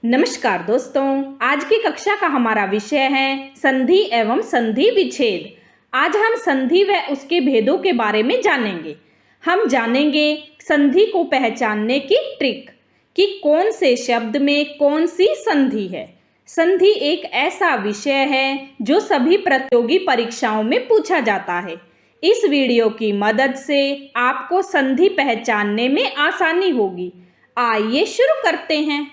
नमस्कार दोस्तों, आज की कक्षा का हमारा विषय है संधि एवं संधि विच्छेद। आज हम संधि व उसके भेदों के बारे में जानेंगे। हम जानेंगे संधि को पहचानने की ट्रिक कि कौन से शब्द में कौन सी संधि है। संधि एक ऐसा विषय है जो सभी प्रतियोगी परीक्षाओं में पूछा जाता है। इस वीडियो की मदद से आपको संधि पहचानने में आसानी होगी। आइए शुरू करते हैं।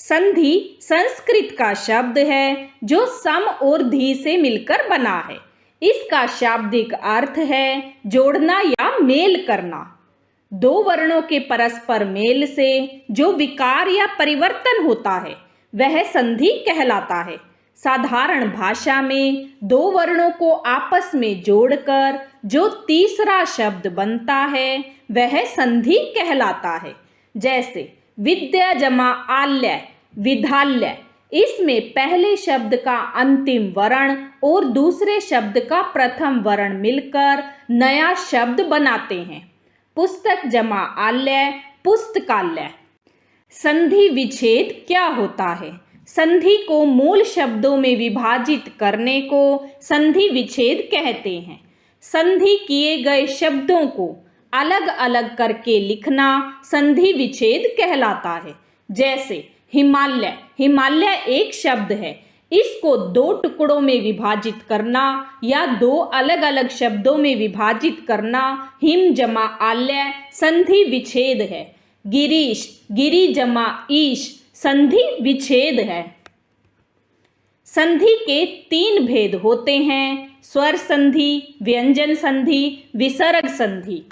संधि संस्कृत का शब्द है जो सम और धी से मिलकर बना है। इसका शाब्दिक अर्थ है जोड़ना या मेल करना। दो वर्णों के परस्पर मेल से जो विकार या परिवर्तन होता है वह संधि कहलाता है। साधारण भाषा में दो वर्णों को आपस में जोड़कर जो तीसरा शब्द बनता है वह संधि कहलाता है। जैसे विद्या जमा आल्य, विद्यालय। इसमें पहले शब्द का अंतिम वर्ण और दूसरे शब्द का प्रथम वर्ण मिलकर नया शब्द बनाते हैं। पुस्तक जमा आल्य, पुस्तकालय। संधि विच्छेद क्या होता है? संधि को मूल शब्दों में विभाजित करने को संधि विच्छेद कहते हैं। संधि किए गए शब्दों को अलग अलग करके लिखना संधि विच्छेद कहलाता है। जैसे हिमालय, हिमालय एक शब्द है। इसको दो टुकड़ों में विभाजित करना या दो अलग अलग शब्दों में विभाजित करना हिम जमा आल्य संधि विच्छेद है। गिरीश, गिरी जमा ईश संधि विच्छेद है। संधि के तीन भेद होते हैं: स्वर संधि, व्यंजन संधि, विसर्ग संधि।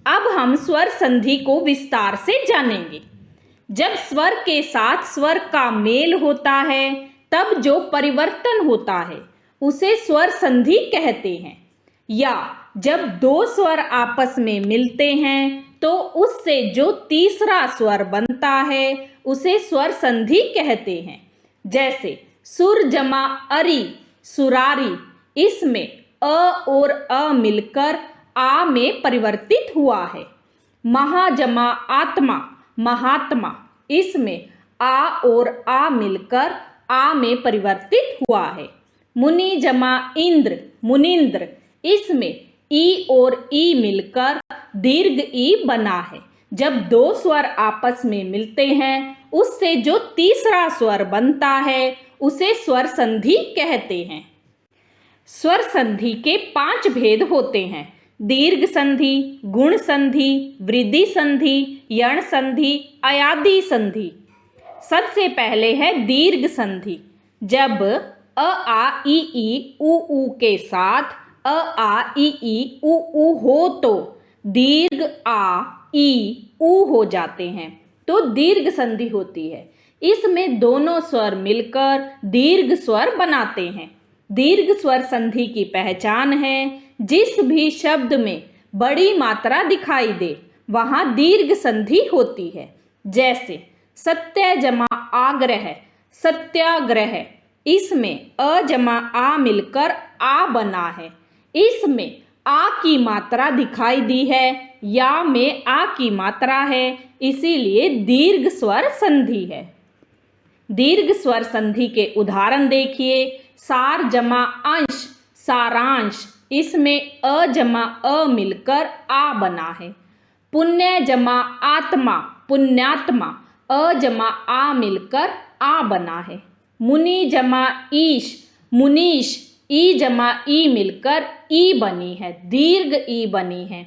अब हम स्वर संधि को विस्तार से जानेंगे। जब स्वर के साथ स्वर का मेल होता है तब जो परिवर्तन होता है उसे स्वर संधि कहते हैं। या जब दो स्वर आपस में मिलते हैं तो उससे जो तीसरा स्वर बनता है उसे स्वर संधि कहते हैं। जैसे सुर जमा अरी, सुरारी। इसमें अ और अ मिलकर आ में परिवर्तित हुआ है। महा जमा आत्मा, महात्मा। इसमें आ और आ मिलकर आ में परिवर्तित हुआ है। मुनि जमा इंद्र, मुनिंद्र। इसमें ई और ई मिलकर दीर्घ ई बना है। जब दो स्वर आपस में मिलते हैं उससे जो तीसरा स्वर बनता है उसे स्वर संधि कहते हैं। स्वर संधि के 5 भेद होते हैं: दीर्घ संधि, गुण संधि, वृद्धि संधि, यण संधि, अयादि संधि। सबसे पहले है दीर्घ संधि। जब अ आ इ ई उ ऊ के साथ अ आ इ ई उ ऊ हो तो दीर्घ आ ई ऊ हो जाते हैं तो दीर्घ संधि होती है। इसमें दोनों स्वर मिलकर दीर्घ स्वर बनाते हैं। दीर्घ स्वर संधि की पहचान है जिस भी शब्द में बड़ी मात्रा दिखाई दे वहां दीर्घ संधि होती है। जैसे सत्य जमा आग्रह, सत्याग्रह। इसमें अ जमा आ मिलकर आ बना है। इसमें आ की मात्रा दिखाई दी है, या में आ की मात्रा है, इसीलिए दीर्घ स्वर संधि है। दीर्घ स्वर संधि के उदाहरण देखिए। सार जमा अंश, सारांश। इसमें अ जमा अ मिलकर आ बना है। पुण्य जमा आत्मा, पुण्यात्मा। अ जमा आ मिलकर आ बना है। मुनि जमा ईश, मुनीश। ई जमा ई मिलकर ई बनी है, दीर्घ ई बनी है।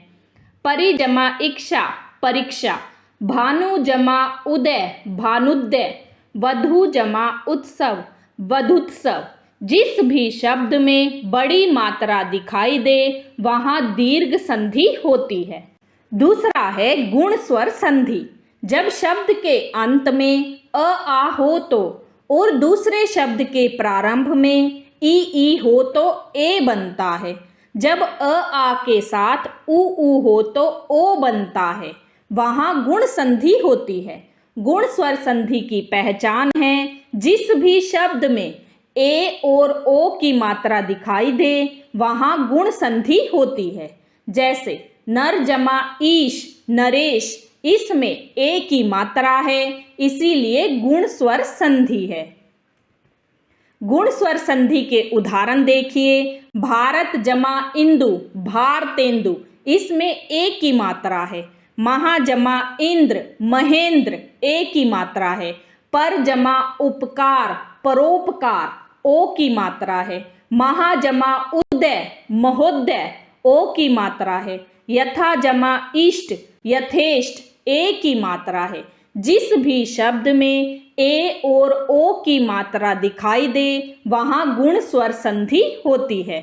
परि जमा इक्षा, परीक्षा। भानु जमा उदय, भानुदय। वधु जमा उत्सव, वधुत्सव। जिस भी शब्द में बड़ी मात्रा दिखाई दे वहां दीर्घ संधि होती है। दूसरा है गुण स्वर संधि। जब शब्द के अंत में अ आ हो तो और दूसरे शब्द के प्रारंभ में ई हो तो ए बनता है। जब अ आ के साथ उ हो तो ओ बनता है, वहां गुण संधि होती है। गुण स्वर संधि की पहचान है जिस भी शब्द में ए और ओ की मात्रा दिखाई दे वहां गुण संधि होती है। जैसे नर जमा ईश, नरेश। इसमें ए की मात्रा है, इसीलिए गुण स्वर संधि है। गुण स्वर संधि के उदाहरण देखिए। भारत जमा इंदु, भारतेंदु, इसमें ए की मात्रा है। महा जमा इंद्र, महेंद्र, ए की मात्रा है। पर जमा उपकार, परोपकार, ओ की मात्रा है। महा जमा उदय, महोदय, ओ की मात्रा है। यथा जमा इष्ट, यथेष्ट, ए की मात्रा है। जिस भी शब्द में ए और ओ की मात्रा दिखाई दे वहां गुण स्वर संधि होती है।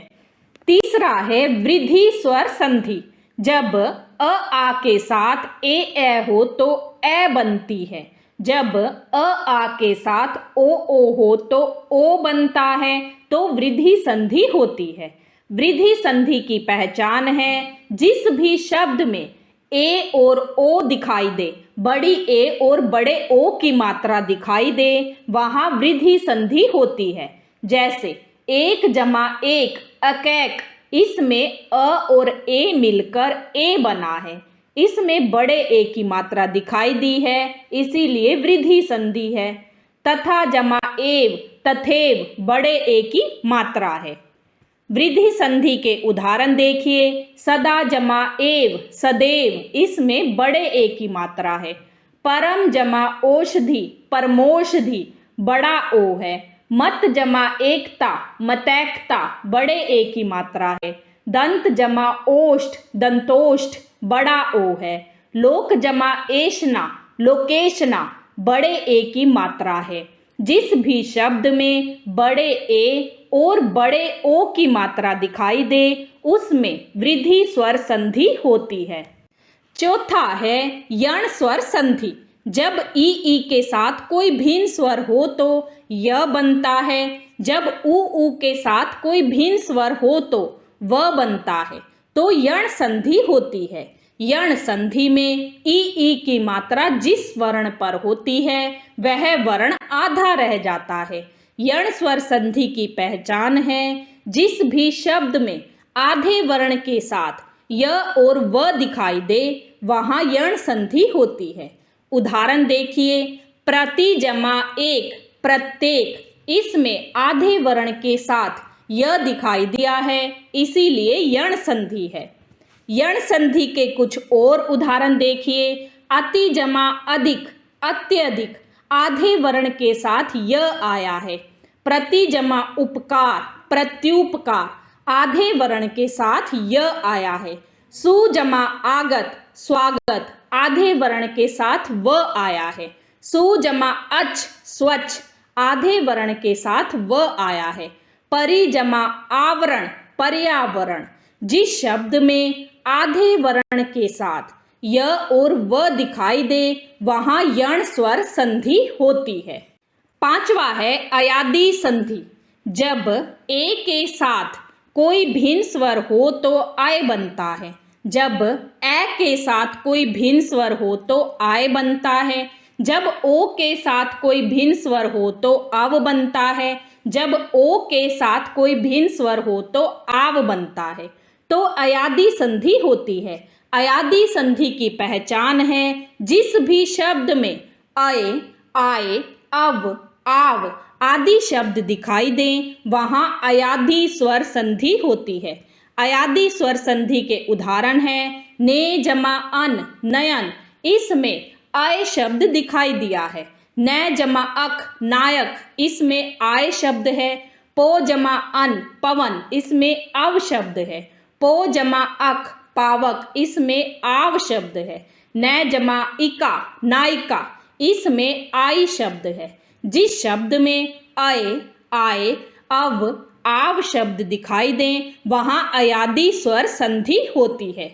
तीसरा है वृद्धि स्वर संधि। जब अ आ के साथ ए हो तो ए बनती है। जब अ आ के साथ ओ हो तो ओ बनता है, तो वृद्धि संधि होती है। वृद्धि संधि की पहचान है जिस भी शब्द में ए और ओ दिखाई दे, बड़ी ए और बड़े ओ की मात्रा दिखाई दे, वहां वृद्धि संधि होती है। जैसे एक जमा एक, अकैक, इसमें अ और ए मिलकर ए बना है। इसमें बड़े ए की मात्रा दिखाई दी है, इसीलिए वृद्धि संधि है। तथा जमा एव, तथेव, बड़े ए की मात्रा है। वृद्धि संधि के उदाहरण देखिए। सदा जमा एव, सदैव, इसमें बड़े ए की मात्रा है। परम जमा औषधि, परमौषधि, बड़ा ओ है। मत जमा एकता, मतैकता, बड़े ए की मात्रा है। दंत जमा ओष्ठ, दंतोष्ठ, बड़ा ओ है। लोक जमा एशना, लोकेशना, बड़े ए की मात्रा है। जिस भी शब्द में बड़े ए और बड़े ओ की मात्रा दिखाई दे उसमें वृद्धि स्वर संधि होती है। चौथा है यण स्वर संधि। जब ई के साथ कोई भिन्न स्वर हो तो य बनता है। जब उ के साथ कोई भिन्न स्वर हो तो व बनता है, तो यण संधि होती है। यण संधि में ई की मात्रा जिस वर्ण पर होती है वह वर्ण आधा रह जाता है। यण स्वर संधि की पहचान है जिस भी शब्द में आधे वर्ण के साथ य और व दिखाई दे वहां यण संधि होती है। उदाहरण देखिए। प्रति जमा एक, प्रत्येक, इसमें आधे वर्ण के साथ य दिखाई दिया है, इसीलिए यण संधि है। यण संधि के कुछ और उदाहरण देखिए। अति जमा अधिक, अत्यधिक, आधे वर्ण के साथ य आया है। प्रति जमा उपकार, प्रत्युपकार, आधे वर्ण के साथ य आया है। सु जमा आगत, स्वागत, आधे वर्ण के साथ व आया है। सु जमा अच, स्वच्छ, आधे वर्ण के साथ व आया है। परि जमा आवरण, पर्यावरण, जिस शब्द में आधे वर्ण के साथ य और व दिखाई दे वहां यण स्वर संधि होती है। पांचवा है अयादी संधि। जब ए के साथ कोई भिन्न स्वर हो तो आय बनता है। जब ए के साथ कोई भिन्न स्वर हो तो आय बनता है। जब ओ के साथ कोई भिन्न स्वर हो तो अव बनता है। जब ओ के साथ कोई भिन्न स्वर हो तो आव बनता है, तो अयादी संधि होती है। अयादी संधि की पहचान है जिस भी शब्द में अय, आय, अव, आव आदि शब्द दिखाई दें वहां अयादी स्वर संधि होती है। अयादी स्वर संधि के उदाहरण है। ने जमा अन, नयन, इसमें आय शब्द दिखाई दिया है। न जमा अक, नायक, इसमें आय शब्द है। पो जमा अन, पवन, इसमें अव शब्द है। पो जमा अक, पावक, इसमें आव शब्द है। न जमा इका, नायिका, इसमें आई शब्द है। जिस शब्द में अय, आय, अव, आव शब्द दिखाई दें वहां अयादी स्वर संधि होती है।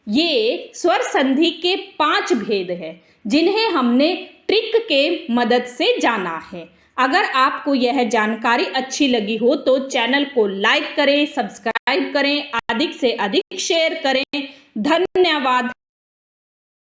ये स्वर संधि के 5 भेद हैं जिन्हें हमने ट्रिक के मदद से जाना है। अगर आपको यह जानकारी अच्छी लगी हो तो चैनल को लाइक करें, सब्सक्राइब करें, अधिक से अधिक शेयर करें। धन्यवाद।